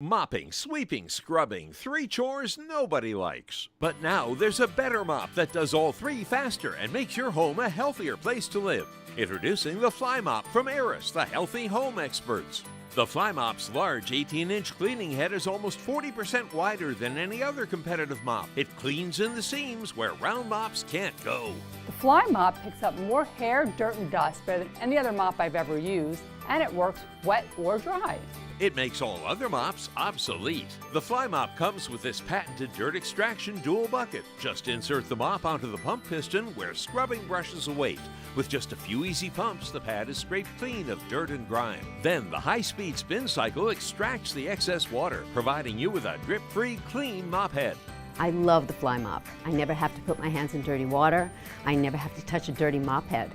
Mopping, sweeping, scrubbing, three chores nobody likes. But now there's a better mop that does all three faster and makes your home a healthier place to live. Introducing the Fly Mop from Aris, the healthy home experts. The Fly Mop's large 18-inch cleaning head is almost 40% wider than any other competitive mop. It cleans in the seams where round mops can't go. The Fly Mop picks up more hair, dirt, and dust better than any other mop I've ever used, and it works wet or dry. It makes all other mops obsolete. The Fly Mop comes with this patented dirt extraction dual bucket. Just insert the mop onto the pump piston where scrubbing brushes await. With just a few easy pumps, the pad is scraped clean of dirt and grime. Then the high-speed spin cycle extracts the excess water, providing you with a drip-free, clean mop head. I love the Fly Mop. I never have to put my hands in dirty water. I never have to touch a dirty mop head.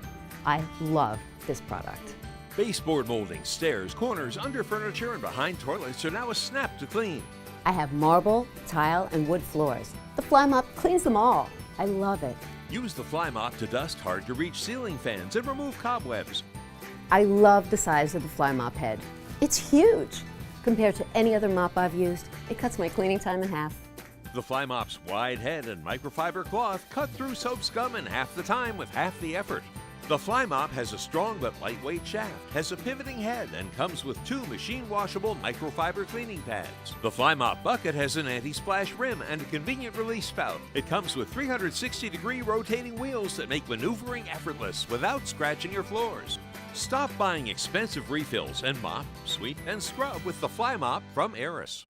I love this product. Baseboard moldings, stairs, corners, under furniture, and behind toilets are now a snap to clean. I have marble, tile, and wood floors. The Fly Mop cleans them all. I love it. Use the Fly Mop to dust hard-to-reach ceiling fans and remove cobwebs. I love the size of the Fly Mop head. It's huge. Compared to any other mop I've used, it cuts my cleaning time in half. The Fly Mop's wide head and microfiber cloth cut through soap scum in half the time with half the effort. The Fly Mop has a strong but lightweight shaft, has a pivoting head, and comes with two machine-washable microfiber cleaning pads. The Fly Mop bucket has an anti-splash rim and a convenient release spout. It comes with 360-degree rotating wheels that make maneuvering effortless without scratching your floors. Stop buying expensive refills and mop, sweep, and scrub with the Fly Mop from Aris.